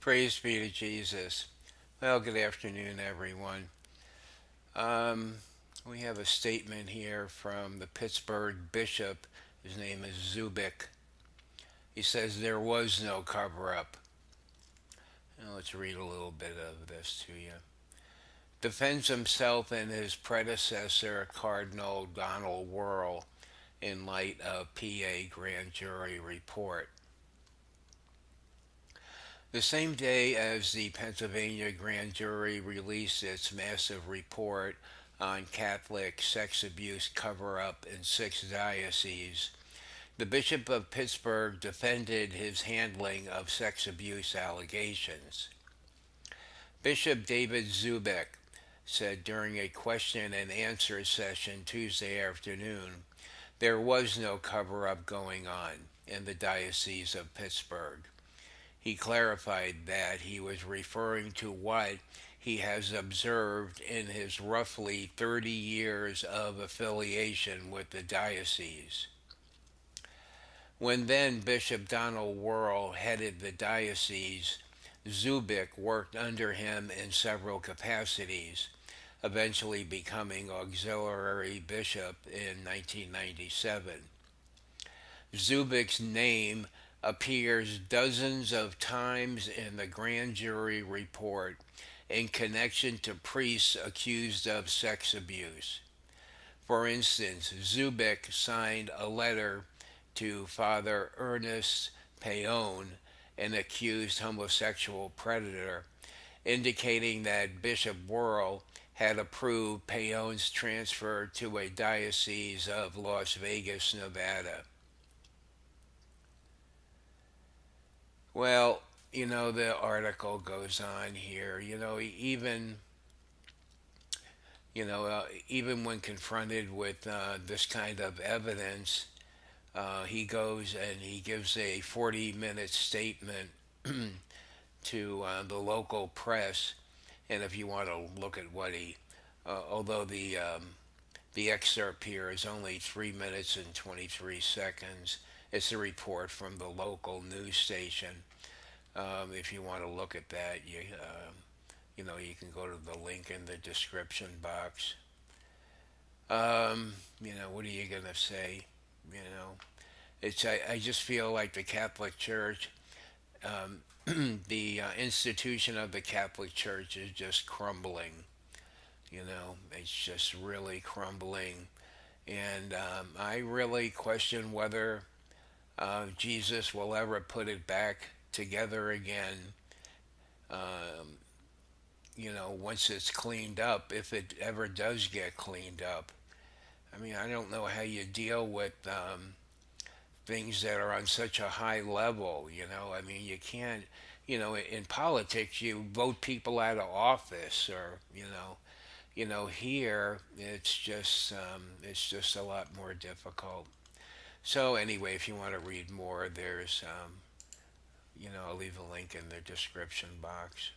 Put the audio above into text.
Praise be to Jesus. Well, good afternoon, everyone. Um, we have a statement here from the Pittsburgh bishop. His name is Zubik. He says, There was no cover up. Now, let's read a little bit of this to you. Defends himself and his predecessor, Cardinal Donald Wuerl, in light of PA grand jury report. The same day as the Pennsylvania grand jury released its massive report on Catholic sex abuse cover up in six dioceses, the Bishop of Pittsburgh defended his handling of sex abuse allegations. Bishop David Zubik said during a question and answer session Tuesday afternoon there was no cover up going on in the Diocese of Pittsburgh. He clarified that he was referring to what he has observed in his roughly 30 years of affiliation with the diocese. When then Bishop Donald Wuerl headed the diocese, Zubik worked under him in several capacities, eventually becoming auxiliary bishop in 1997. Zubik's name appears dozens of times in the grand jury report in connection to priests accused of sex abuse. For instance, Zubik signed a letter to Father Ernest Payon, an accused homosexual predator, indicating that Bishop Wuerl had approved Payon's transfer to a diocese of Las Vegas, Nevada. Well, the article goes on here. Even when confronted with this kind of evidence, he goes and he gives a 40-minute statement to the local press. And if you want to look at what although the excerpt here is only 3 minutes and 23 seconds, it's a report from the local news station. If you want to look at that, you can go to the link in the description box. What are you gonna say? You know, I just feel like the Catholic Church, the institution of the Catholic Church is just crumbling. It's just really crumbling, and I really question whether Jesus will ever put it back together again. Um, once it's cleaned up, if it ever does get cleaned up. I mean, I don't know how you deal with things that are on such a high level. I mean, you can't. In politics, you vote people out of office, or here it's just a lot more difficult. So anyway, if you want to read more, there's I'll leave a link in the description box.